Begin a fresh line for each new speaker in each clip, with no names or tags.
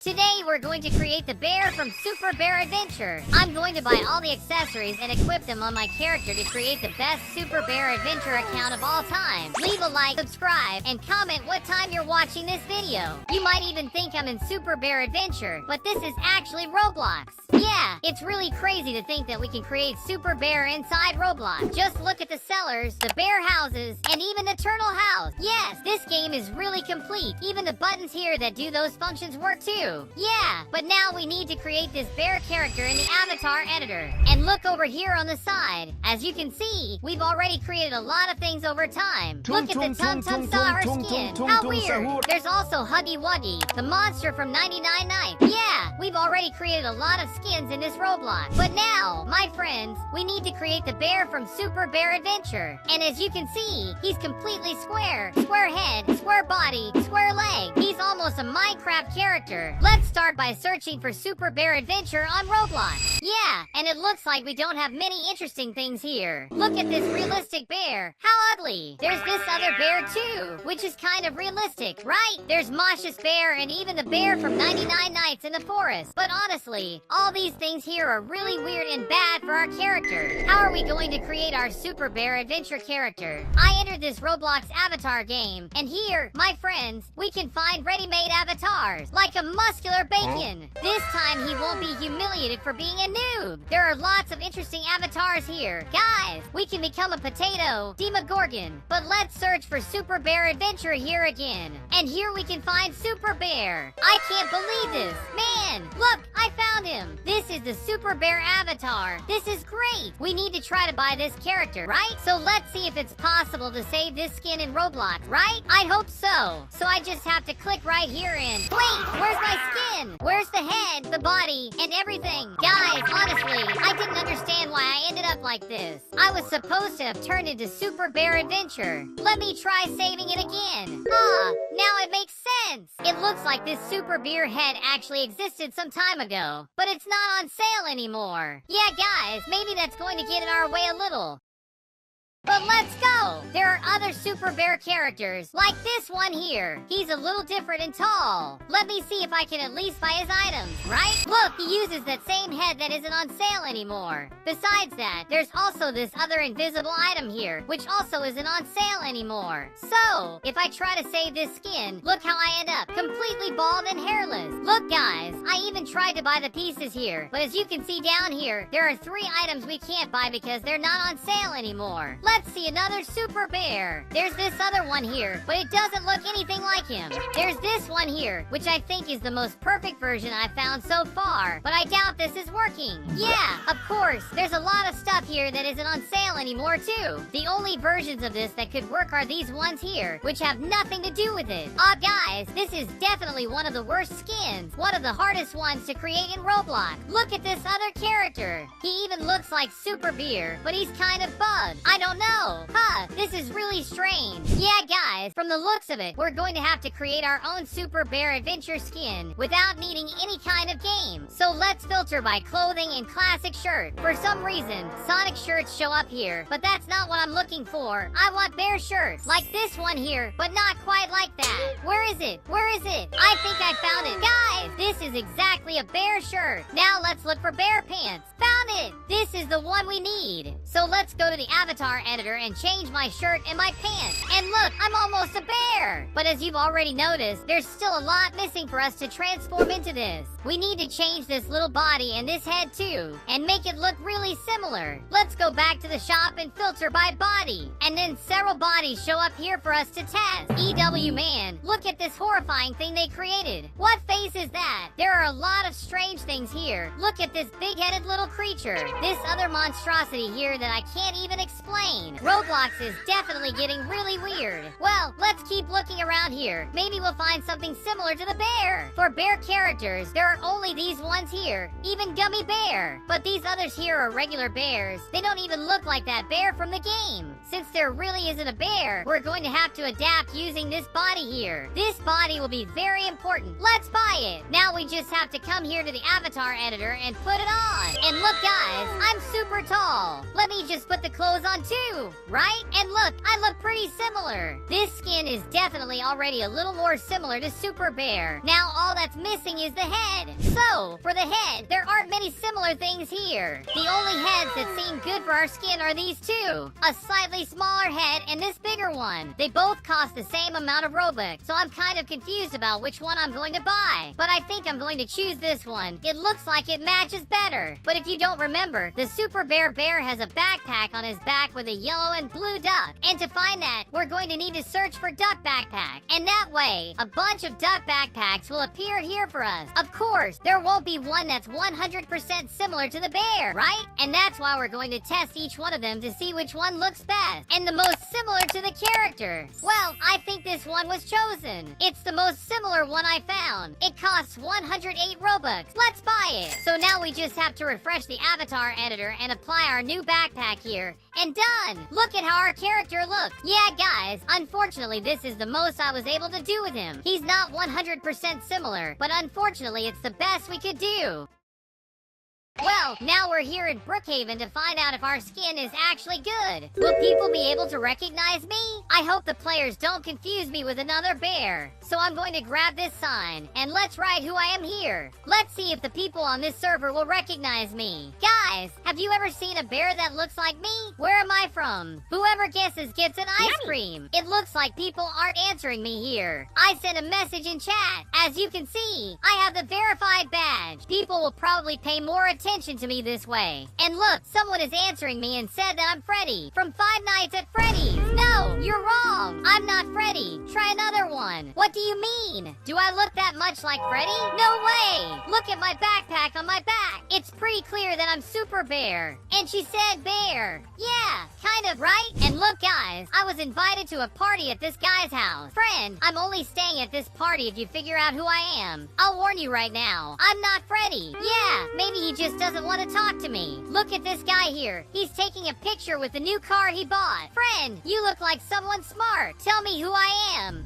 Today we're going to create the bear from Super Bear Adventure. I'm going to buy all the accessories and equip them on my character to create the best Super Bear Adventure account of all time. Leave a like, subscribe, and comment what time you're watching this video. You might even think I'm in Super Bear Adventure, but this is actually Roblox. Yeah, it's really crazy to think that we can create Super Bear inside Roblox. Just look at the cellars, the bear houses, and even the turtle house. Yes, this game is really complete. Even the buttons here that do those functions work too. Yeah, but now we need to create this bear character in the avatar editor. And look over here on the side. As you can see, we've already created a lot of things over time. Look at the Tum Tum saw her skin. How weird. There's also Huggy Wuggy, the monster from 99 Nights. Yeah, we've already created a lot of skins in this Roblox. But now, my friends, we need to create the bear from Super Bear Adventure. And as you can see, he's completely square. Square head, square body, square leg. He's almost a Minecraft character. Let's start by searching for Super Bear Adventure on Roblox. Yeah, and it looks like we don't have many interesting things here. Look at this realistic bear. How ugly. There's this other bear too, which is kind of realistic, right? There's Mosh's bear and even the bear from 99 Nights in the forest. But honestly, all these things here are really weird and bad for our character. How are we going to create our Super Bear Adventure character? I entered this Roblox avatar game, and here, my friends, we can find ready-made avatars, like a muscular bacon. This time he won't be humiliated for being a noob. There are lots of interesting avatars here. Guys, we can become a potato, Demogorgon. But let's search for Super Bear Adventure here again. And here we can find Super Bear. I can't believe this. Man, look, I found him. This is the Super Bear avatar. This is great. We need to try to buy this character, right? So let's see if it's possible to save this skin in Roblox, right? I hope so. So I just have to click right here and... Wait, where's my skin? Where's the head, the body, and everything? Guys, honestly, I didn't understand why I ended up like this. I was supposed to have turned into Super Bear Adventure. Let me try saving it again. Now it makes sense. It looks like this Super Bear head actually existed some time ago, but it's not on sale anymore. Yeah, guys, maybe that's going to get in our way a little. But let's go! There are other Super Bear characters, like this one here. He's a little different and tall. Let me see if I can at least buy his items, right? Look, he uses that same head that isn't on sale anymore. Besides that, there's also this other invisible item here, which also isn't on sale anymore. So, if I try to save this skin, look how I end up, completely bald and hairless. Look, guys, I even tried to buy the pieces here, but as you can see down here, there are 3 items we can't buy because they're not on sale anymore. Let's see another Super Bear. There's this other one here, but it doesn't look anything like him. There's this one here, which I think is the most perfect version I've found so far, but I doubt this is working. Yeah, of course, there's a lot of stuff here that isn't on sale anymore too. The only versions of this that could work are these ones here, which have nothing to do with it. Guys, this is definitely one of the worst skins, one of the hardest ones to create in Roblox. Look at this other character. He even looks like Super Bear, but he's kind of bugged. I don't know. This is really strange. Yeah, guys, from the looks of it, we're going to have to create our own Super Bear Adventure skin without needing any kind of game. So let's filter by clothing and classic shirt. For some reason, Sonic shirts show up here, but that's not what I'm looking for. I want bear shirts, like this one here, but not quite like that. Where is it? Where is it? I think I found it. Guys, this is exactly a bear shirt. Now let's look for bear pants. Found it! This is the one we need. So let's go to the avatar editor and change my shirt and my pants. And look, I'm almost a bear. But as you've already noticed, there's still a lot missing for us to transform into this. We need to change this little body and this head too, and make it look really similar. Let's go back to the shop and filter by body. And then several bodies show up here for us to test. EW man, look at this horrifying thing they created. What face is that? There are a lot of strange things here. Look at this big-headed little creature. This other monstrosity here that I can't even explain. Roblox is definitely getting really weird. Well, let's keep looking around here. Maybe we'll find something similar to the bear. For bear characters, there are only these ones here. Even Gummy Bear. But these others here are regular bears. They don't even look like that bear from the game. Since there really isn't a bear, we're going to have to adapt using this body here. This body will be very important. Let's buy it. Now we just have to come here here to the avatar editor and put it on. And look, guys, I'm super tall. Let me just put the clothes on too, right? And look, I look pretty similar. This skin is definitely already a little more similar to Super Bear. Now all that's missing is the head. So, for the head, there aren't many similar things here. The only heads that seem good for our skin are these two. A slightly smaller head and this bigger one. They both cost the same amount of Robux, so I'm kind of confused about which one I'm going to buy. But I think I'm going to choose this one. It looks like it matches better. But if you don't remember, the Super Bear bear has a backpack on his back with a yellow and blue duck. And to find that, we're going to need to search for duck backpack. And that way, a bunch of duck backpacks will appear here for us. Of course, there won't be one that's 100% similar to the bear, right? And that's why we're going to test each one of them to see which one looks best and the most similar to the character. Well, I think this one was chosen. It's the most similar one I found. It costs 108 Robux. Let's buy it. So now we just have to refresh the avatar editor and apply our new backpack here. And done! Look at how our character looks. Yeah, guys, unfortunately, this is the most I was able to do with him. He's not 100% similar, but unfortunately, it's the best we could do. Well, now we're here in Brookhaven to find out if our skin is actually good. Will people be able to recognize me? I hope the players don't confuse me with another bear. So I'm going to grab this sign, and let's write who I am here. Let's see if the people on this server will recognize me. Guys, have you ever seen a bear that looks like me? Where am I from? Whoever guesses gets an ice cream. It looks like people aren't answering me here. I sent a message in chat. As you can see, I have the verified badge. People will probably pay more attention to me this way. And look, someone is answering me and said that I'm Freddy from Five Nights at Freddy's. No, you're wrong. I'm not Freddy. Try another one. What do you mean? Do I look that much like Freddy? No way. Look at my backpack on my back. It's pretty clear that I'm Super Bear. And she said bear. Yeah, kind of, right? And look, guys, I was invited to a party at this guy's house. Friend, I'm only staying at this party if you figure out who I am. I'll warn you right now. I'm not Freddy. Yeah, maybe he just doesn't want to talk to me. Look at this guy here. He's taking a picture with the new car he bought. Friend, you look like someone smart. Tell me who I am.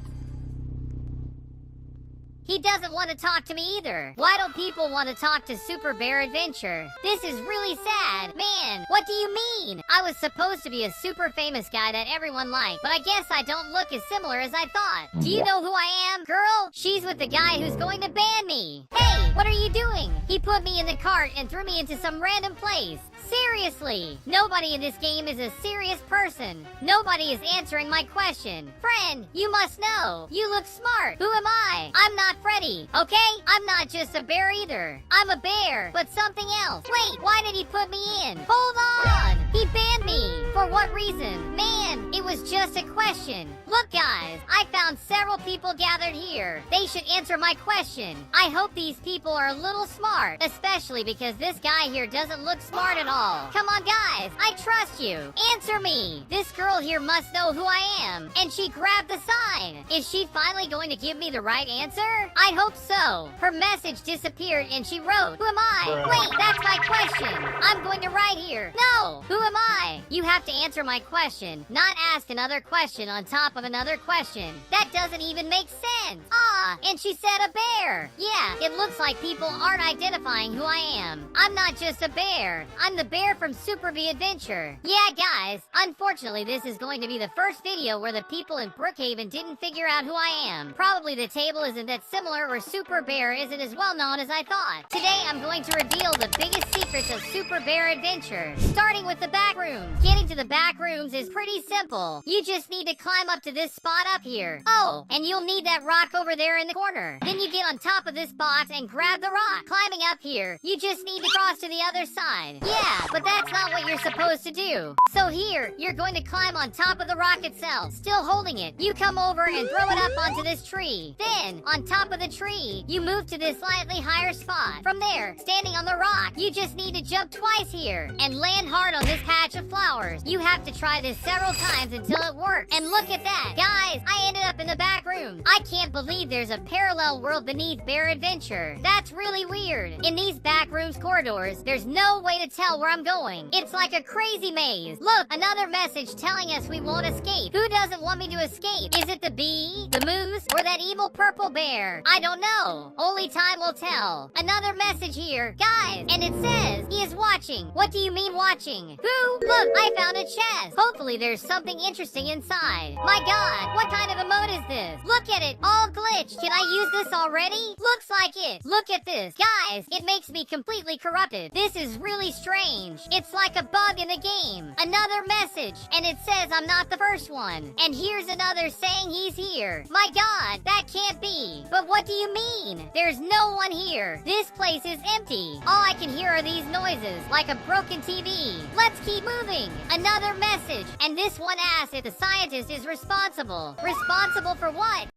He doesn't want to talk to me either. Why don't people want to talk to Super Bear Adventure? This is really sad. Man, what do you mean? I was supposed to be a super famous guy that everyone liked, but I guess I don't look as similar as I thought. Do you know who I am, girl? She's with the guy who's going to ban me. Hey, what are you doing? He put me in the cart and threw me into some random place. Seriously, nobody in this game is a serious person. Nobody is answering my question. Friend, you must know. You look smart. Who am I? I'm not Freddy, okay? I'm not just a bear either. I'm a bear, but something else. Wait, why did he put me in? Hold on! He banned me. For what reason? Man, it was just a question. Look, guys, I found several people gathered here. They should answer my question. I hope these people are a little smart, especially because this guy here doesn't look smart at all. Come on, guys, I trust you. Answer me. This girl here must know who I am, and she grabbed the sign. Is she finally going to give me the right answer? I hope so. Her message disappeared and she wrote, who am I? Wait, that's my question. I'm going to write here. No, who am I? You have to answer my question, not ask another question on top of another question. That doesn't even make sense. Ah, and she said a bear. Yeah, it looks like people aren't identifying who I am. I'm not just a bear. I'm the bear from Super V Adventure. Yeah, guys, unfortunately, this is going to be the first video where the people in Brookhaven didn't figure out who I am. Probably the table isn't that similar or Super Bear isn't as well known as I thought. Today, I'm going to reveal the biggest secrets of Super Bear Adventure. Starting with the back rooms. Getting to the back rooms is pretty simple. You just need to climb up to this spot up here. Oh, and you'll need that rock over there in the corner. Then you get on top of this box and grab the rock. Climbing up here, you just need to cross to the other side. Yeah, but that's not what you're supposed to do. So here, you're going to climb on top of the rock itself, still holding it. You come over and throw it up onto this tree. Then, on top of the tree, you move to this slightly higher spot. From there, standing on the rock, you just need to jump twice here and land hard on this patch of flowers. You have to try this several times seconds until it works. And look at that. Guys, I ended up in the back room. I can't believe there's a parallel world beneath Bear Adventure. That's really weird. In these back rooms corridors, there's no way to tell where I'm going. It's like a crazy maze. Look, another message telling us we won't escape. Who doesn't want me to escape? Is it the bee, the moose, or that evil purple bear? I don't know. Only time will tell. Another message here. Guys, and it says, he is watching. What do you mean watching? Who? Look, I found a chest. Hopefully there's something interesting inside. My god, what kind of emote is this? Look at it, all glitched. Can I use this already? Looks like it. Look at this. Guys, it makes me completely corrupted. This is really strange. It's like a bug in the game. Another message, and it says I'm not the first one. And here's another saying he's here. My god, that can't be. But what do you mean? There's no one here. This place is empty. All I can hear are these noises, like a broken TV. Let's keep moving. Another message, and this one asks if the scientist is responsible. Responsible for what?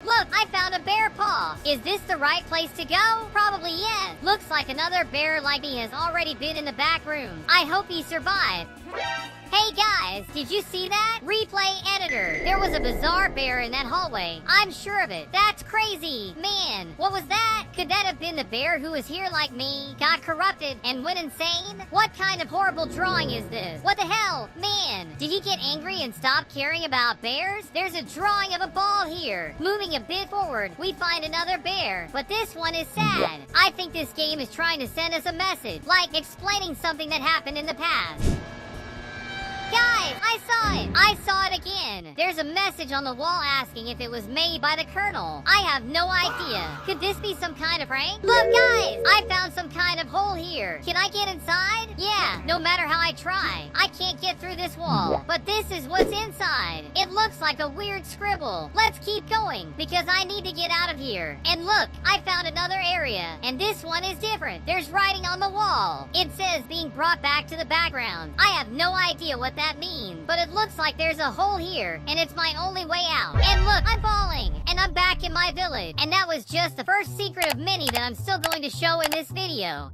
Look, I found a bear paw. Is this the right place to go? Probably yes. Looks like another bear like me has already been in the back room. I hope he survived. Hey guys, did you see that? Replay editor. There was a bizarre bear in that hallway. I'm sure of it. That's crazy. Man, what was that? Could that have been the bear who was here like me, got corrupted, and went insane? What kind of horrible drawing is this? What the hell? Man, did he get angry and stop caring about bears? There's a drawing of a ball here. Moving a bit forward, we find another bear, but this one is sad. I think this game is trying to send us a message, like explaining something that happened in the past. Guys, I saw it! I saw it again! There's a message on the wall asking if it was made by the Colonel. I have no idea. Could this be some kind of prank? Look, guys! I found some kind of hole here. Can I get inside? Yeah, no matter how I try. I can't get through this wall. But this is what's inside. It looks like a weird scribble. Let's keep going, because I need to get out of here. And look, I found another area. And this one is different. There's writing on the wall. It says being brought back to the background. I have no idea what that means, but it looks like there's a hole here, and it's my only way out. And look, I'm falling, and I'm back in my village. And that was just the first secret of many that I'm still going to show in this video.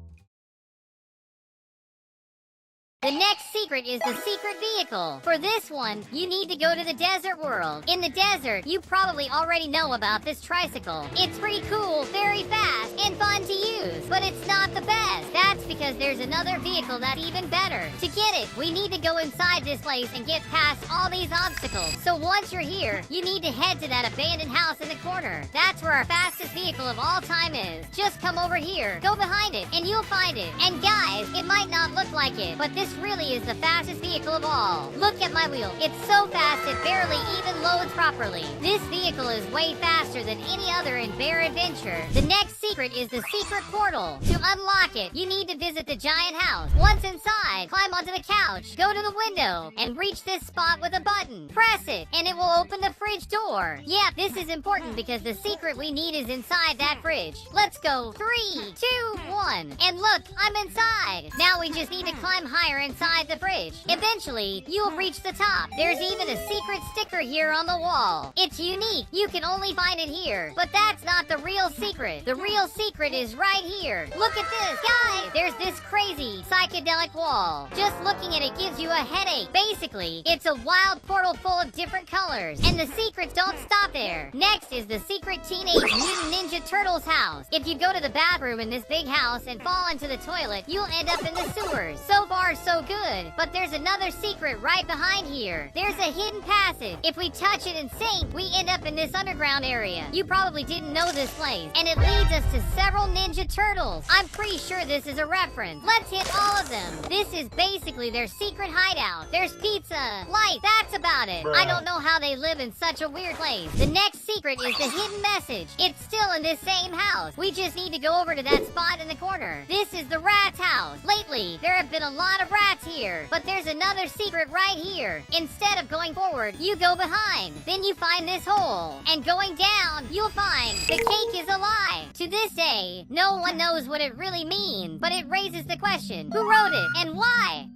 The next secret is the secret vehicle. For this one, you need to go to the desert world. In the desert, you probably already know about this tricycle. It's pretty cool, very fast, and fun to use, but it's not the best. That's because there's another vehicle that's even better. To get it, we need to go inside this place and get past all these obstacles. So once you're here, you need to head to that abandoned house in the corner. That's where our fastest vehicle of all time is. Just come over here, go behind it, and you'll find it. And guys, it might not look like it, but this really is the fastest vehicle of all. Look at my wheel. It's so fast it barely even loads properly. This vehicle is way faster than any other in Bear Adventure. The next secret is the secret portal. To unlock it, you need to visit the giant house. Once inside, climb onto the couch, go to the window, and reach this spot with a button. Press it, and it will open the fridge door. Yeah, this is important because the secret we need is inside that fridge. Let's go. 3, 2, 1. And look, I'm inside. Now we just need to climb higher inside the fridge. Eventually, you'll reach the top. There's even a secret sticker here on the wall. It's unique. You can only find it here. But that's not the real secret. The real secret is right here. Look at this. Guys, there's this crazy psychedelic wall. Just looking at it gives you a headache. Basically, it's a wild portal full of different colors. And the secrets don't stop there. Next is the secret Teenage Mutant Ninja Turtles house. If you go to the bathroom in this big house and fall into the toilet, you'll end up in the sewers. So far, so good. But there's another secret right behind here. There's a hidden passage. If we touch it and sink, we end up in this underground area. You probably didn't know this place. And it leads us to several Ninja Turtles. I'm pretty sure this is a reference. Let's hit all of them. This is basically their secret hideout. There's pizza, light, that's about it. I don't know how they live in such a weird place. The next secret is the hidden message. It's still in this same house. We just need to go over to that spot in the corner. This is the rat's house. Lately, there have been a lot of rats here, but there's another secret right here. Instead of going forward, you go behind. Then you find this hole. And going down, you'll find the cake is a lie. To this day, no one knows what it really means, but it raises the question, who wrote it and why?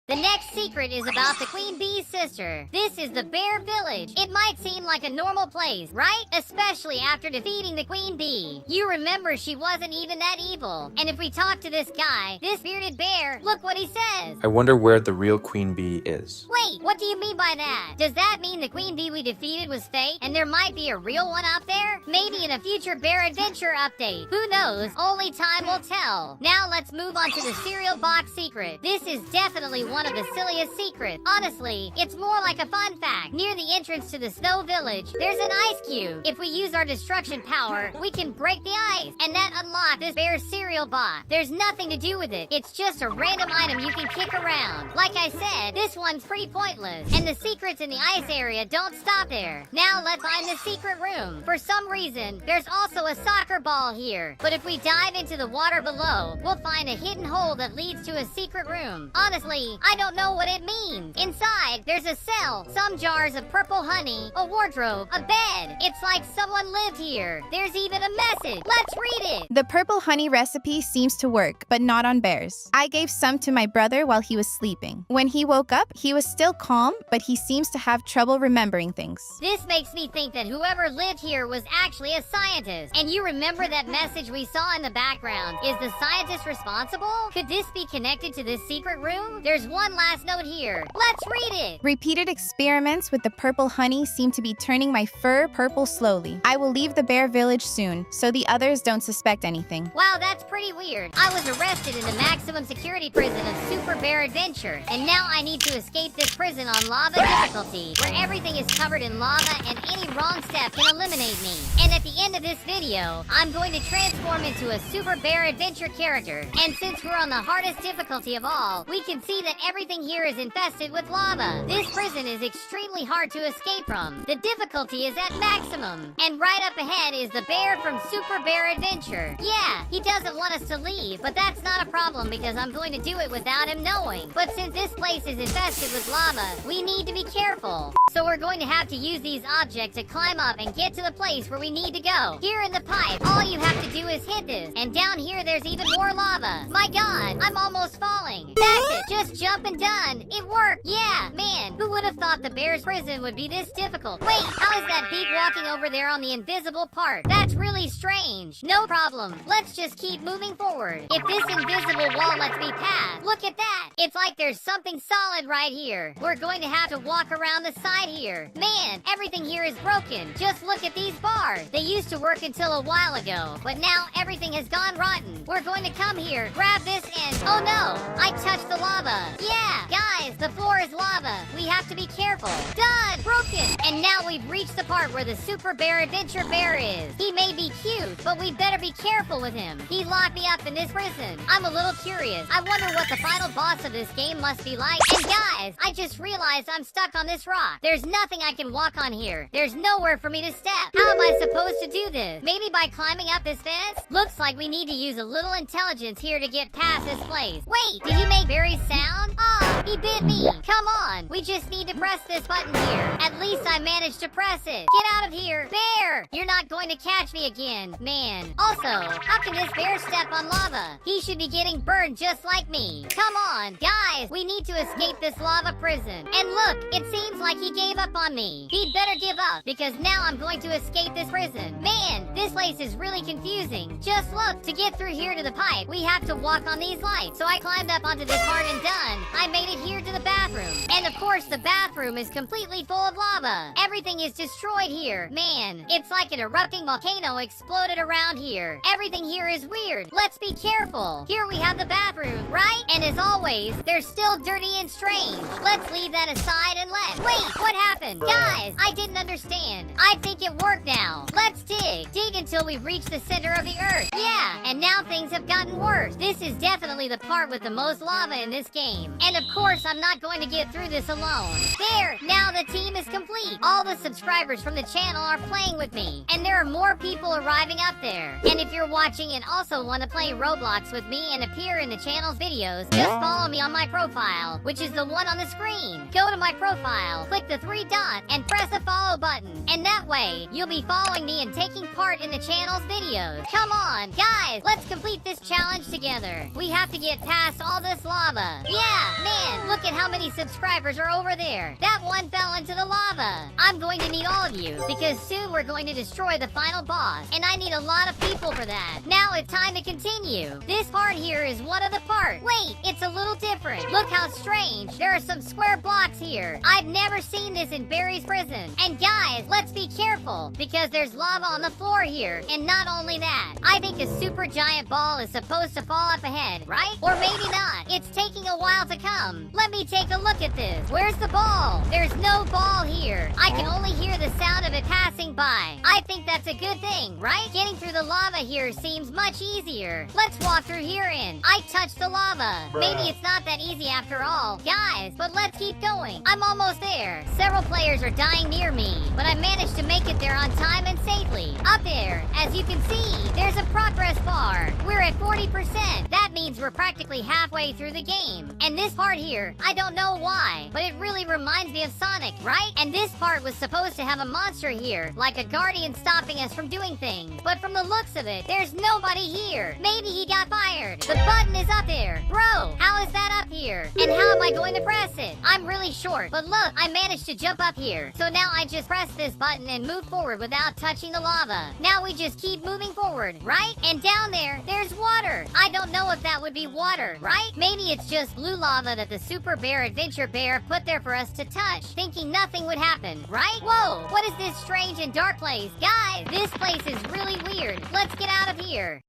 The next secret is about the Queen Bee's sister. This is the Bear Village. It might seem like a normal place, right? Especially after defeating the Queen Bee. You remember she wasn't even that evil. And if we talk to this guy, this bearded bear, look what he says.
I wonder where the real Queen Bee is.
Wait, what do you mean by that? Does that mean the Queen Bee we defeated was fake and there might be a real one out there? Maybe in a future Bear Adventure update. Who knows? Only time will tell. Now let's move on to the cereal box secret. This is definitely one of the silliest secrets. Honestly, it's more like a fun fact. Near the entrance to the Snow Village, there's an ice cube. If we use our destruction power, we can break the ice, and that unlocks this bear's cereal box. There's nothing to do with it. It's just a random item you can kick around. Like I said, this one's pretty pointless, and the secrets in the ice area don't stop there. Now let's find the secret room. For some reason, there's also a soccer ball here, but if we dive into the water below, we'll find a hidden hole that leads to a secret room. Honestly, I don't know what it means. Inside, there's a cell, some jars of purple honey, a wardrobe, a bed. It's like someone lived here. There's even a message. Let's read it.
The purple honey recipe seems to work, but not on bears. I gave some to my brother while he was sleeping. When he woke up, he was still calm, but he seems to have trouble remembering things.
This makes me think that whoever lived here was actually a scientist. And you remember that message we saw in the background? Is the scientist responsible? Could this be connected to this secret room? There's one last note here. Let's read it.
Repeated experiments with the purple honey seem to be turning my fur purple slowly. I will leave the bear village soon, so the others don't suspect anything.
Wow, that's pretty weird. I was arrested in the maximum security prison of Super Bear Adventure, and now I need to escape this prison on lava difficulty, where everything is covered in lava and any wrong step can eliminate me. And at the end of this video, I'm going to transform into a Super Bear Adventure character. And since we're on the hardest difficulty of all, we can see that everything here is infested with lava. This prison is extremely hard to escape from. The difficulty is at maximum. And right up ahead is the bear from Super Bear Adventure. Yeah, he doesn't want us to leave, but that's not a problem because I'm going to do it without him knowing. But since this place is infested with lava, we need to be careful. So we're going to have to use these objects to climb up and get to the place where we need to go. Here in the pipe, all you have to do is hit this. And down here, there's even more lava. My God, I'm almost falling. That's it, just jump and done. It worked. Yeah, man, who would have thought the bear's prison would be this difficult? Wait, how is that beak walking over there on the invisible part? That's really strange. No problem. Let's just keep moving forward. If this invisible wall lets me pass, look at that. It's like there's something solid right here. We're going to have to walk around the side here. Man, everything here is broken. Just look at these bars. They used to work until a while ago, but now everything has gone rotten. We're going to come here, grab this, and oh no, I touched the lava. Yeah, guys, the floor is lava. We have to be careful. Done! Broken! And now we've reached the part where the Super Bear Adventure bear is. He may be cute, but we better be careful with him. He locked me up in this prison. I'm a little curious. I wonder what the final boss of this game must be like. And guys, I just realized I'm stuck on this rock. There's nothing I can walk on here. There's nowhere for me to step. How am I supposed to do this? Maybe by climbing up this fence? Looks like we need to use a little intelligence here to get past this place. Wait, did he make Barry's sound? Ah, he bit me. Come on, we just need to press this button here. At least I managed to press it. Get out of here. Bear, you're not going to catch me again. Man. Also, how can this bear step on lava? He should be getting burned just like me. Come on, guys, we need to escape this lava prison. And look, it seems like he gave up on me. He'd better give up, because now I'm going to escape this prison. Man, this place is really confusing. Just look, to get through here to the pipe, we have to walk on these lights. So I climbed up onto this part and done. I made it here to the bathroom. And of course, the bathroom is completely full of lava. Everything is destroyed here. Man, it's like an erupting volcano exploded around here. Everything here is weird. Let's be careful. Here we have the bathroom, right? And as always, they're still dirty and strange. Let's leave that aside and wait, what happened? Guys, I didn't understand. I think it worked now. Let's dig. Dig until we reach the center of the earth. Yeah, and now things have gotten worse. This is definitely the part with the most lava in this game. And of course, I'm not going to get through this alone. There, now the team is complete. All the subscribers from the channel are playing with me. And there are are more people arriving up there. And if you're watching and also want to play Roblox with me and appear in the channel's videos, just follow me on my profile, which is the one on the screen. Go to my profile, click the 3 dots, and press the follow button. And that way, you'll be following me and taking part in the channel's videos. Come on, guys, let's complete this challenge together. We have to get past all this lava. Yeah, man, look at how many subscribers are over there. That one fell into the lava. I'm going to need all of you, because soon we're going to destroy the final boss, and I need a lot of people for that. Now it's time to continue. This part here is one of the parts. Wait, it's a little different. Look how strange. There are some square blocks here. I've never seen this in Barry's prison. And guys, let's be careful, because there's lava on the floor here. And not only that, I think a super giant ball is supposed to fall up ahead, right? Or maybe not. It's taking a while to come. Let me take a look at this. Where's the ball? There's no ball here. I can only hear the sound of it passing by. I think that's a good thing, right? Getting through the lava here seems much easier. Let's walk through here in. I touched the lava. Maybe it's not that easy after all. Guys, but let's keep going. I'm almost there. Several players are dying near me, but I managed to make it there on time and safely. Up there, as you can see, there's a progress bar. We're at 40%. That means we're practically halfway through the game. And this part here, I don't know why, but it really reminds me of Sonic, right? And this part was supposed to have a monster here, like a guardian stopping us from doing things. But from the looks of it, there's nobody here. Maybe he got fired. The button is up there. Bro, how is that up here? And how am I going to press it? I'm really short, but look, I managed to jump up here. So now I just press this button and move forward without touching the lava. Now we just keep moving forward, right? And down there, there's water. I don't know if that would be water, right? Maybe it's just blue lava that the Super Bear Adventure Bear put there for us to touch, thinking nothing would happen, right? Whoa, what is this strange and dark place? Guys, this place is really weird. Let's get out of here.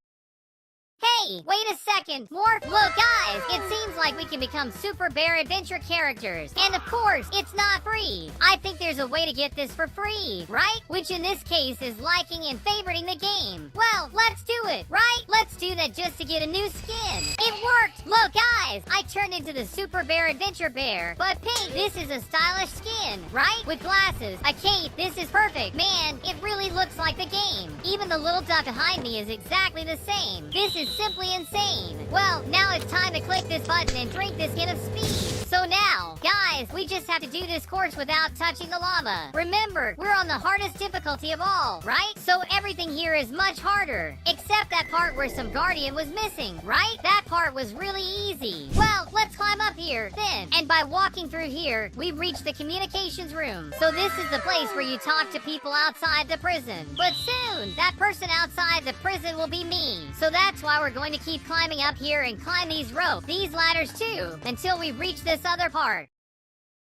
Hey, wait a second. Look, guys, it seems like we can become Super Bear Adventure characters. And of course, it's not free. I think there's a way to get this for free, right? Which in this case is liking and favoriting the game. Well, let's do it, right? Let's do that just to get a new skin. It worked. Look, guys, I turned into the Super Bear Adventure Bear. But pink, this is a stylish skin, right? With glasses, a cape, this is perfect. Man, it really looks like the game. Even the little duck behind me is exactly the same. This is simply insane. Well, now it's time to click this button and drink this hit of speed. So now, guys, we just have to do this course without touching the lava. Remember, we're on the hardest difficulty of all, right? So everything here is much harder, except that part where some guardian was missing, right? That part was really easy. Well, let's climb up here, then. And by walking through here, we reach the communications room. So this is the place where you talk to people outside the prison. But soon, that person outside the prison will be me. So that's why we're going to keep climbing up here and climb these ropes, these ladders too, until we reach this other part.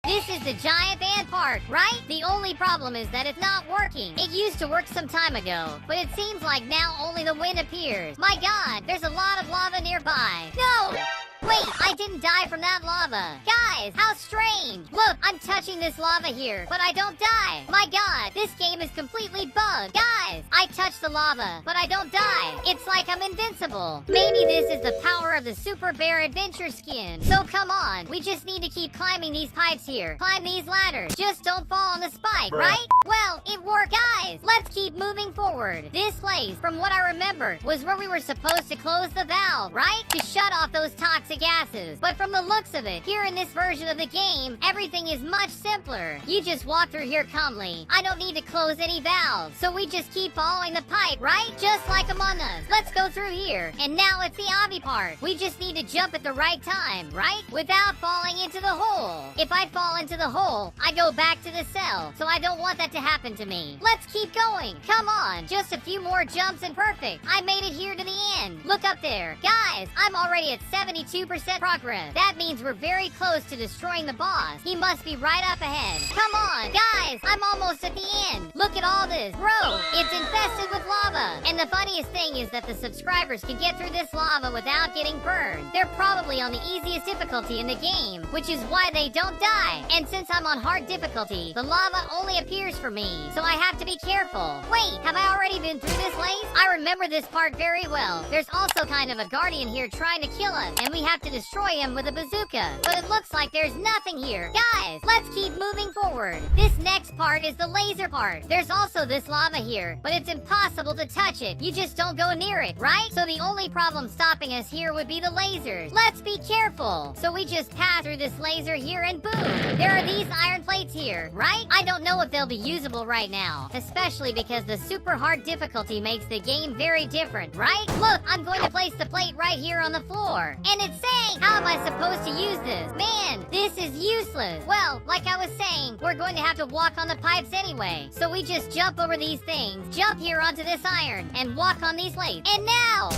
This is the giant van part, right? The only problem is that it's not working. It used to work some time ago, but it seems like now only the wind appears. My god, there's a lot of lava nearby. No! Wait, I didn't die from that lava. Guys, how strange. Look, I'm touching this lava here, but I don't die. My god, this game is completely bugged. Guys, I touched the lava, but I don't die. It's like I'm invincible. Maybe this is the power of the Super Bear Adventure skin. So come on, we just need to keep climbing these pipes here. Climb these ladders. Just don't fall on the spike, right? Well, it worked. Guys, let's keep moving forward. This place, from what I remember, was where we were supposed to close the valve, right? To shut off those toxic gases. But from the looks of it, here in this version of the game, everything is much simpler. You just walk through here calmly. I don't need to close any valves. So we just keep following the pipe, right? Just like Among Us. Let's go through here. And now it's the obby part. We just need to jump at the right time, right? Without falling into the hole. If I fall into the hole, I go back to the cell. So I don't want that to happen to me. Let's keep going. Come on. Just a few more jumps and perfect. I made it here to the end. Look up there. Guys, I'm already at 72% progress. That means we're very close to destroying the boss. He must be right up ahead. Come on, guys, I'm almost at the end. Look at all this. Bro, it's infested with lava. And the funniest thing is that the subscribers can get through this lava without getting burned. They're probably on the easiest difficulty in the game, which is why they don't die. And since I'm on hard difficulty, the lava only appears for me, so I have to be careful. Wait, have I already already been through this lace? I remember this part very well. There's also kind of a guardian here trying to kill us, and we have to destroy him with a bazooka. But it looks like there's nothing here. Guys, let's keep moving forward. This next part is the laser part. There's also this lava here, but it's impossible to touch it. You just don't go near it, right? So the only problem stopping us here would be the lasers. Let's be careful. So we just pass through this laser here and boom. There are these iron plates here, right? I don't know if they'll be usable right now, especially because the super hard difficulty makes the game very different, right? Look, I'm going to place the plate right here on the floor. And it's saying, how am I supposed to use this? Man, this is useless. Well, like I was saying, we're going to have to walk on the pipes anyway. So we just jump over these things, jump here onto this iron, and walk on these plates. And now,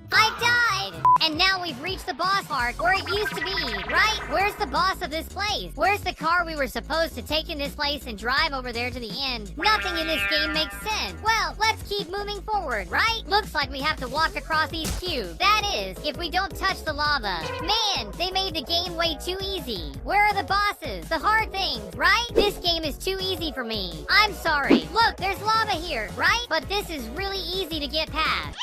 I died! And now we've reached the boss part where it used to be, right? Where's the boss of this place? Where's the car we were supposed to take in this place and drive over there to the end? Nothing in this game makes sense. Well, let's keep moving forward, right? Looks like we have to walk across these cubes. That is, if we don't touch the lava. Man, they made the game way too easy. Where are the bosses? The hard things, right? This game is too easy for me. I'm sorry. Look, there's lava here, right? But this is really easy to get past.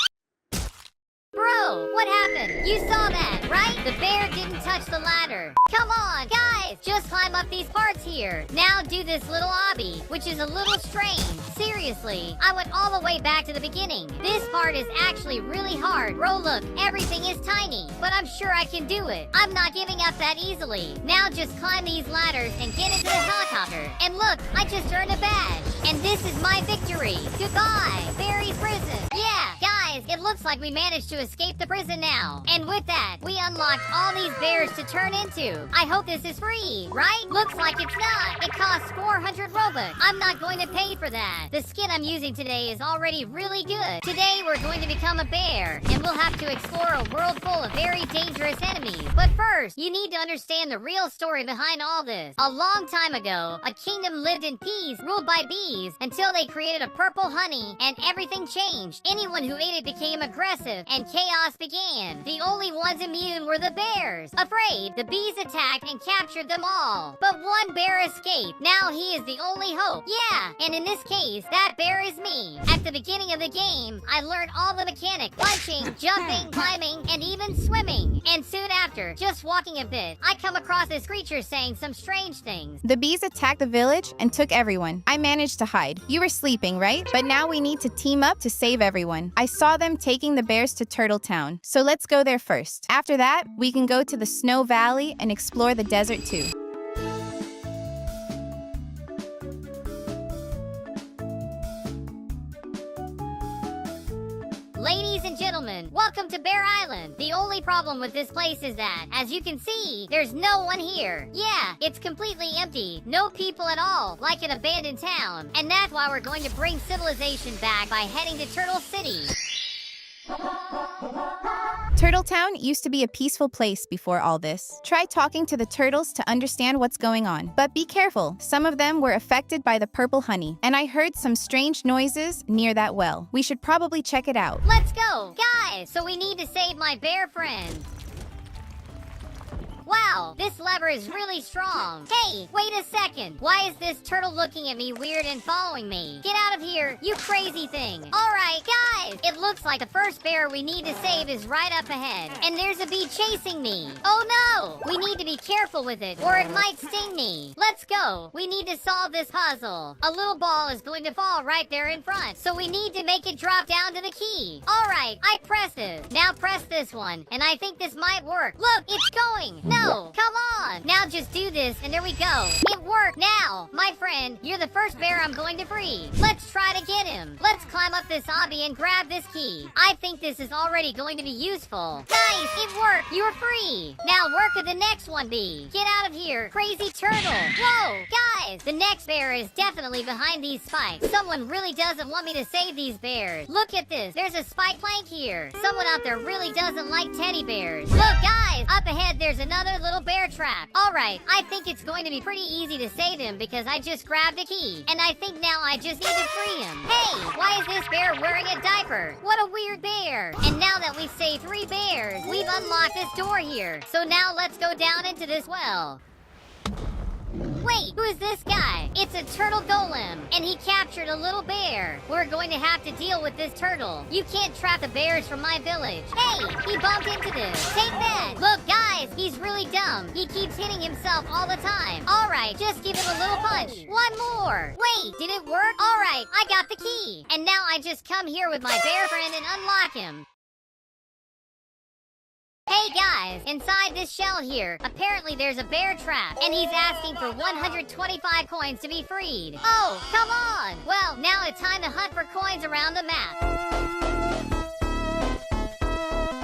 Bro, what happened? You saw that, right? The bear didn't touch the ladder. Come on, guys, just climb up these parts here. Now do this little obby, which is a little strange. Seriously, I went all the way back to the beginning. This part is actually really hard. Bro, look, everything is tiny, but I'm sure I can do it. I'm not giving up that easily. Now just climb these ladders and get into the helicopter. And look, I just earned a badge. And this is my victory. Goodbye, Barry's prison. Yeah, guys, it looks like we managed to escape the prison now. And with that, we unlocked all these bears to turn into. I hope this is free, right? Looks like it's not. It costs 400 Robux. I'm not going to pay for that. The skin I'm using today is already really good. Today, we're going to become a bear, and we'll have to explore a world full of very dangerous enemies. But first, you need to understand the real story behind all this. A long time ago, a kingdom lived in peace, ruled by bees, until they created a purple honey, and everything changed. Anyone who ate it became aggressive, and chaos began. The only ones immune were the bears. Afraid, the bees attacked and captured them all. But one bear escaped. Now he is the only hope. Yeah, and in this case, that bear is me. At the beginning of the game, I learned all the mechanics: punching, jumping, climbing, and even swimming. And soon after, just walking a bit, I come across this creature saying some strange things.
The bees attacked the village and took everyone. I managed to hide. You were sleeping, right? But now we need to team up to save everyone. I saw them taking the bears to Turtle Town, so let's go there first. After that, we can go to the Snow Valley and explore the desert too.
Ladies and gentlemen, welcome to Bear Island. The only problem with this place is that, as you can see, there's no one here. Yeah, it's completely empty. No people at all, like an abandoned town. And that's why we're going to bring civilization back by heading to Turtle City.
Turtle Town used to be a peaceful place before all this. Try talking to the turtles to understand what's going on. But be careful, some of them were affected by the purple honey. And I heard some strange noises near that well. We should probably check it out.
Let's go! Guys, so we need to save my bear friend. Wow, this lever is really strong. Hey, wait a second. Why is this turtle looking at me weird and following me? Get out of here, you crazy thing. Alright, guys, it looks like the first bear we need to save is right up ahead. And there's a bee chasing me. Oh no! We need to be careful with it, or it might sting me. Let's go. We need to solve this puzzle. A little ball is going to fall right there in front, so we need to make it drop down to the key. Alright, I pressed it. Now press this one, and I think this might work. Look, it's going. No, come on. Now just do this, and there we go. It worked. Now, my friend, you're the first bear I'm going to free. Let's try to get him. Let's climb up this obby and grab this key. I think this is already going to be useful. Nice, it worked. You're free. Now, where could the next one be? Get out of here, crazy turtle. Whoa, guys, the next bear is definitely behind these spikes. Someone really doesn't want me to save these bears. Look at this. There's a spike plank here. Someone out there really doesn't like teddy bears. Look, guys, up ahead, there's another little bear trap. Alright, I think it's going to be pretty easy to save him because I just grabbed a key. And I think now I just need to free him. Hey, why is this bear wearing a diaper? What a weird bear. And now that we've saved 3 bears, we've unlocked this door here. So now let's go down into this well. Wait, who is this guy? It's a turtle golem, and he captured a little bear. We're going to have to deal with this turtle. You can't trap the bears from my village. Hey, he bumped into this. Take that. Look, guys, he's really dumb. He keeps hitting himself all the time. All right, just give him a little punch. One more. Wait, did it work? All right, I got the key. And now I just come here with my bear friend and unlock him. Hey guys, inside this shell here, apparently there's a bear trap, and he's asking for 125 coins to be freed. Oh, come on! Well, now it's time to hunt for coins around the map.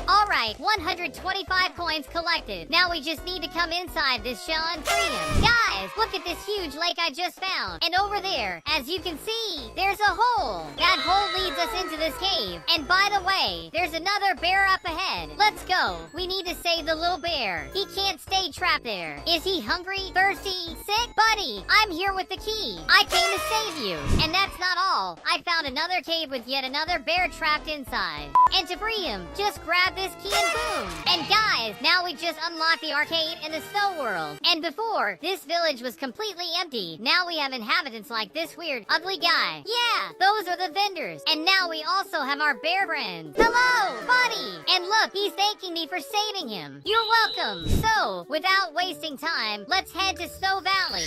Alright, 125 coins collected. Now we just need to come inside this shell and free him. Guys, look at this huge lake I just found. And over there, as you can see, there's a hole. That hole leads us into this cave. And by the way, there's another bear up ahead. Let's go. We need to save the little bear. He can't stay trapped there. Is he hungry, thirsty, sick? Buddy, I'm here with the key. I came to save you. And that's not all. I found another cave with yet another bear trapped inside. And to free him, just grab this key and boom. And guys, now we just unlocked the arcade and the snow world. And before, this village was completely empty. Now we have inhabitants like this weird, ugly guy. Yeah, those are the vendors. And now we also have our bear friends. Hello, buddy. And look, he's thanking me for saving him. You're welcome. So, without wasting time, let's head to Snow Valley.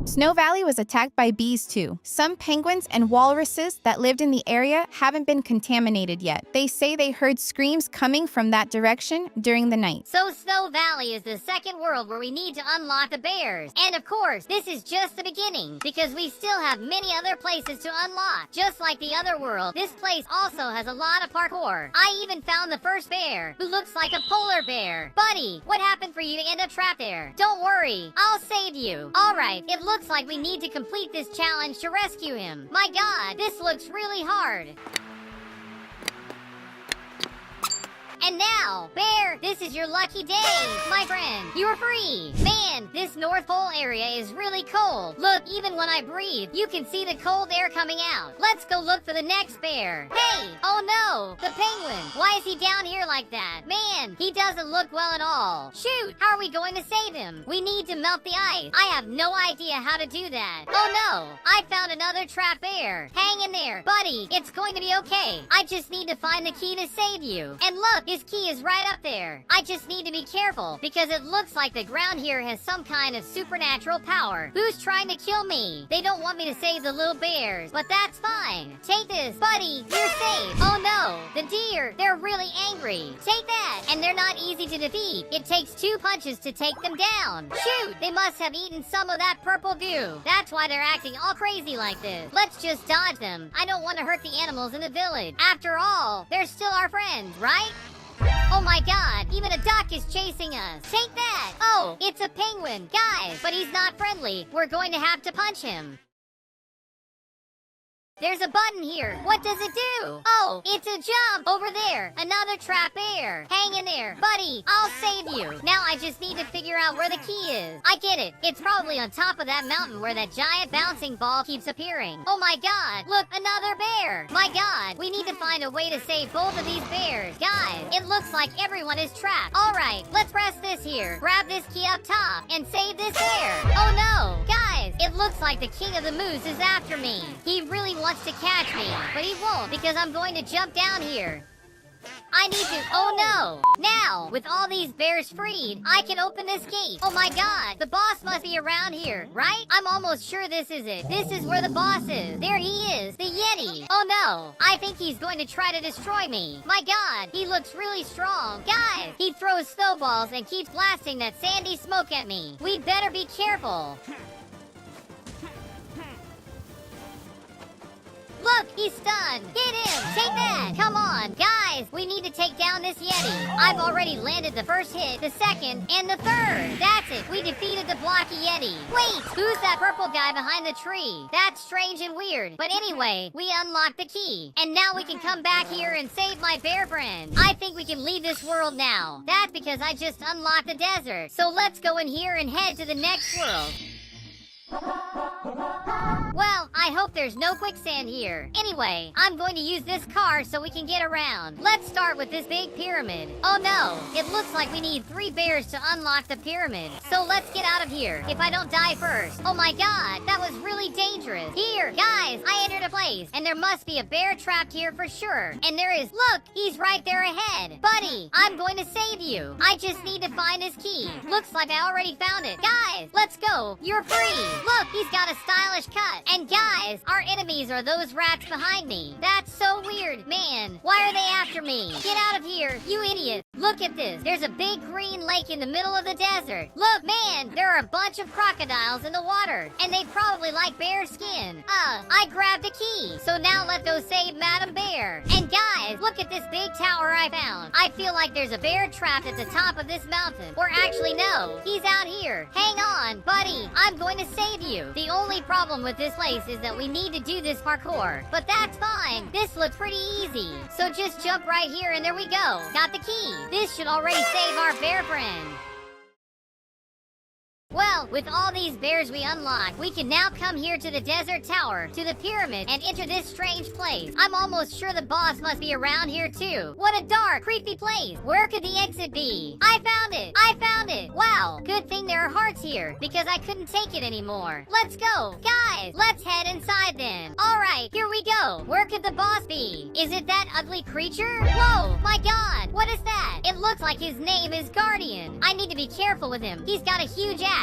Snow Valley was attacked by bees too. Some penguins and walruses that lived in the area haven't been contaminated yet. They say they heard screams coming from that direction during the night.
So Snow Valley is the second world where we need to unlock the bears. And of course, this is just the beginning, because we still have many other places to unlock. Just like the other world, this place also has a lot of parkour. I even found the first bear, who looks like a polar bear. Buddy, what happened for you to end up trapped there? Don't worry, I'll save you. Alright, it looks like we need to complete this challenge to rescue him. My god, this looks really hard. And now, Bear, this is your lucky day, my friend. You're free. Man, this North Pole area is really cold. Look, even when I breathe, you can see the cold air coming out. Let's go look for the next bear. Hey, oh no, the penguin. Why is he down here like that? Man, he doesn't look well at all. Shoot, how are we going to save him? We need to melt the ice. I have no idea how to do that. Oh no, I found another trapped bear. Hang in there, buddy. It's going to be okay. I just need to find the key to save you. And look, his key is right up there. I just need to be careful, because it looks like the ground here has some kind of supernatural power. Who's trying to kill me? They don't want me to save the little bears, but that's fine. Take this, buddy, you're safe. Oh no, the deer, they're really angry. Take that, and they're not easy to defeat. It takes 2 punches to take them down. Shoot, they must have eaten some of that purple goo. That's why they're acting all crazy like this. Let's just dodge them. I don't want to hurt the animals in the village. After all, they're still our friends, right? Oh my god, even a duck is chasing us. Take that! Oh, it's a penguin. Guys, but he's not friendly. We're going to have to punch him. There's a button here. What does it do? Oh, it's a jump. Over there, another trapped bear. Hang in there. Buddy, I'll save you. Now I just need to figure out where the key is. I get it. It's probably on top of that mountain where that giant bouncing ball keeps appearing. Oh my god, look, another bear. My god, we need to find a way to save both of these bears. Guys, it looks like everyone is trapped. Alright, let's press this here. Grab this key up top and save this bear. Oh no, guys, it looks like the king of the moose is after me. He really wants to catch me, but he won't, because I'm going to jump down here. I need to, oh no! Now, with all these bears freed, I can open this gate. Oh my god, the boss must be around here, right? I'm almost sure this is it. This is where the boss is. There he is, the Yeti. Oh no, I think he's going to try to destroy me. My god, he looks really strong. Guys, he throws snowballs and keeps blasting that sandy smoke at me. We'd better be careful. Look, he's stunned. Hit him. Take that. Come on. Guys, we need to take down this Yeti. I've already landed the first hit, the second, and the third. That's it. We defeated the blocky Yeti. Wait, who's that purple guy behind the tree? That's strange and weird. But anyway, we unlocked the key. And now we can come back here and save my bear friend. I think we can leave this world now. That's because I just unlocked the desert. So let's go in here and head to the next world. Well, I hope there's no quicksand here. Anyway, I'm going to use this car so we can get around. Let's start with this big pyramid. Oh no, it looks like we need 3 bears to unlock the pyramid. So let's get out of here, if I don't die first. Oh my god, that was really dangerous. Here, guys, I entered a place, and there must be a bear trapped here for sure. And there is, look, he's right there ahead. Buddy, I'm going to save you. I just need to find his key. Looks like I already found it. Guys, let's go. You're free. Look, he's got a stylish cut. And guys, our enemies are those rats behind me. That's so weird. Man, why are they after me? Get out of here, you idiot. Look at this. There's a big green lake in the middle of the desert. Look, man, there are a bunch of crocodiles in the water. And they probably like bear skin. I grabbed a key. So now let's go save Madam Bear. And guys, look at this big tower I found. I feel like there's a bear trapped at the top of this mountain. Or actually, no, he's out here. Hang on, buddy. I'm going to save you. The only problem with this place is that we need to do this parkour. But that's fine. This looks pretty easy. So just jump right here and there we go. Got the key. This should already save our bear friend. Well, with all these bears we unlock, we can now come here to the desert tower, to the pyramid, and enter this strange place. I'm almost sure the boss must be around here too. What a dark, creepy place. Where could the exit be? I found it! I found it! Wow, good thing there are hearts here, because I couldn't take it anymore. Let's go! Guys, let's head inside then. Alright, here we go. Where could the boss be? Is it that ugly creature? Whoa, my god, what is that? It looks like his name is Guardian. I need to be careful with him. He's got a huge axe.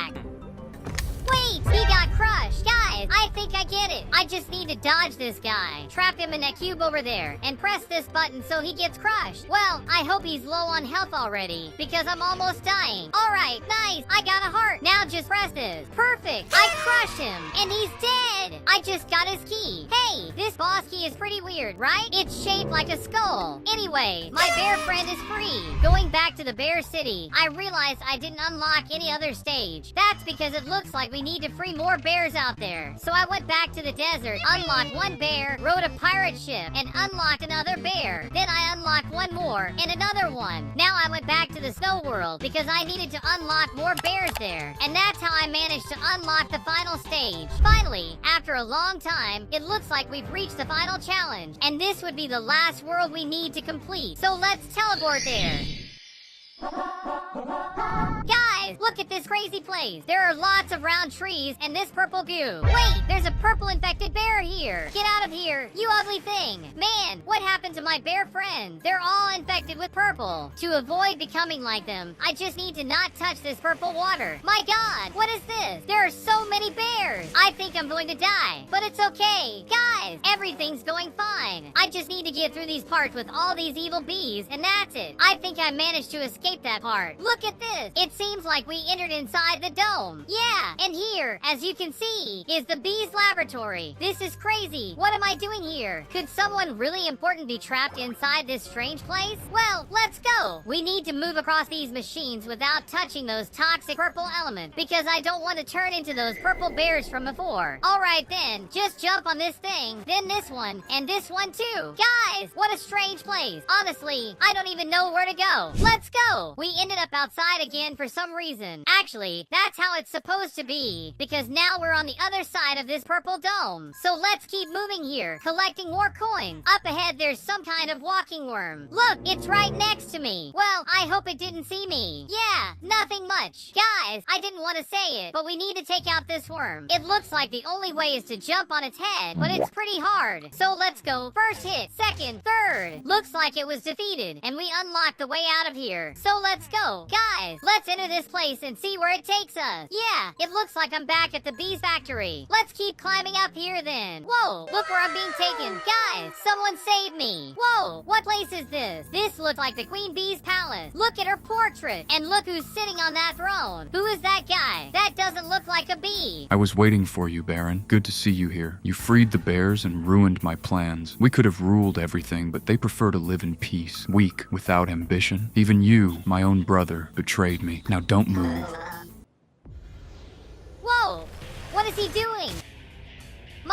Wait, he got crushed. Guys, I think I get it. I just need to dodge this guy. Trap him in that cube over there and press this button so he gets crushed. Well, I hope he's low on health already because I'm almost dying. All right, nice. I got a heart. Now just press this. Perfect. I crushed him and he's dead. I just got his key. Hey, this boss key is pretty weird, right? It's shaped like a skull. Anyway, my bear friend is free. Going back to the bear city, I realized I didn't unlock any other stage. That's because it looks like we need to free more bears out there. So I went back to the desert, unlocked 1 bear, rode a pirate ship, and unlocked another bear. Then I unlocked 1 more, and another one. Now I went back to the snow world because I needed to unlock more bears there. And that's how I managed to unlock the final stage. Finally, after a long time, it looks like we've reached the final challenge. And this would be the last world we need to complete. So let's teleport there. Guys, look at this crazy place. There are lots of round trees and this purple goo. Wait, there's a purple infected bear here. Get out of here, you ugly thing. Man, what happened to my bear friends? They're all infected with purple. To avoid becoming like them, I just need to not touch this purple water. My god, what is this? There are so many bears. I think I'm going to die, but it's okay. Guys, everything's going fine. I just need to get through these parts with all these evil bees, and that's it. I think I managed to escape that part. Look at this. It seems like we entered inside the dome. Yeah, and here, as you can see, is the bees laboratory. This is crazy. What am I doing here? Could someone really important be trapped inside this strange place? Well, let's go. We need to move across these machines without touching those toxic purple elements because I don't want to turn into those purple bears from before. Alright then, just jump on this thing, then this one, and this one too. Guys, what a strange place. Honestly, I don't even know where to go. Let's go. We ended up outside again for some reason. Actually, that's how it's supposed to be, because now we're on the other side of this purple dome. So let's keep moving here, collecting more coins. Up ahead, there's some kind of walking worm. Look, it's right next to me. Well, I hope it didn't see me. Yeah, nothing much. Guys, I didn't want to say it, but we need to take out this worm. It looks like the only way is to jump on its head, but it's pretty hard. So let's go. First hit, second, third. Looks like it was defeated, and we unlocked the way out of here. So let's go. Guys, let's enter this place and see where it takes us. Yeah, it looks like I'm back at the bees factory. Let's keep climbing up here then. Whoa, look where I'm being taken. Guys, someone save me. Whoa, what place is this? This looks like the Queen Bee's palace. Look at her portrait. And look who's sitting on that throne. Who is that guy? That doesn't look like a bee.
I was waiting for you, Baron. Good to see you here. You freed the bears and ruined my plans. We could have ruled everything, but they prefer to live in peace, weak, without ambition. Even you, my own brother, betrayed me. Now don't move.
Whoa, what is he doing?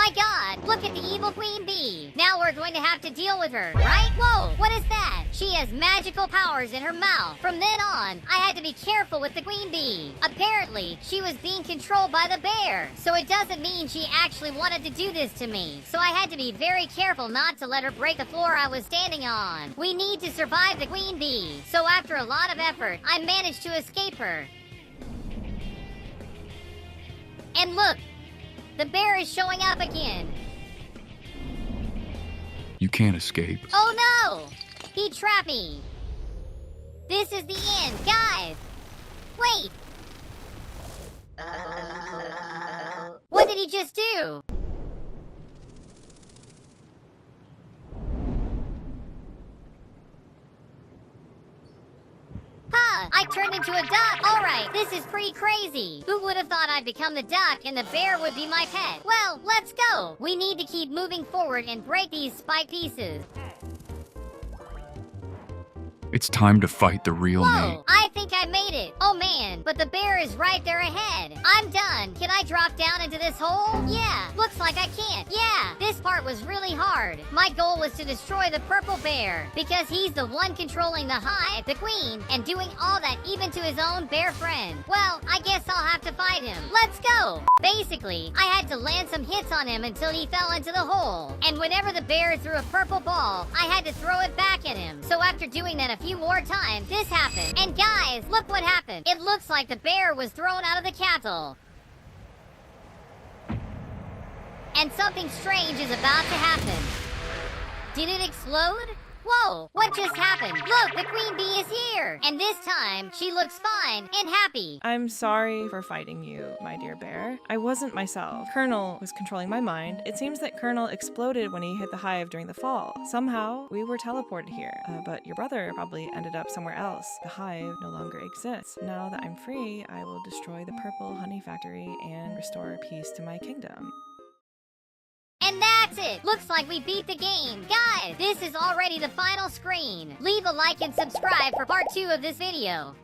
My god, look at the evil queen bee. Now we're going to have to deal with her, right? Whoa, what is that? She has magical powers in her mouth. From then on, I had to be careful with the queen bee. Apparently, she was being controlled by the bear. So it doesn't mean she actually wanted to do this to me. So I had to be very careful not to let her break the floor I was standing on. We need to survive the queen bee. So after a lot of effort, I managed to escape her. And look, the bear is showing up again.
You can't escape.
Oh no! He trapped me. This is the end, guys. Wait. What did he just do? Huh, I turned into a duck. Alright, this is pretty crazy. Who would have thought I'd become the duck and the bear would be my pet? Well, let's go. We need to keep moving forward and break these spike pieces.
It's time to fight the real
Whoa,
me.
I think I made it. Oh man, but the bear is right there ahead. I'm done. Can I drop down into this hole? Yeah, looks like I can't. Yeah, this part was really hard. My goal was to destroy the purple bear because he's the one controlling the hive, the queen, and doing all that even to his own bear friend. Well, I guess I'll have to fight him. Let's go. Basically, I had to land some hits on him until he fell into the hole. And whenever the bear threw a purple ball, I had to throw it back at him. So after doing that a few more times, this happened. And guys, look what happened. It looks like the bear was thrown out of the castle. And something strange is about to happen. Did it explode? Whoa, what just happened? Look, the queen bee is here! And this time, she looks fine and happy.
I'm sorry for fighting you, my dear bear. I wasn't myself. Colonel was controlling my mind. It seems that Colonel exploded when he hit the hive during the fall. Somehow, we were teleported here. But your brother probably ended up somewhere else. The hive no longer exists. Now that I'm free, I will destroy the purple honey factory and restore peace to my kingdom.
And that's it! Looks like we beat the game. Guys, this is already the final screen. Leave a like and subscribe for part 2 of this video.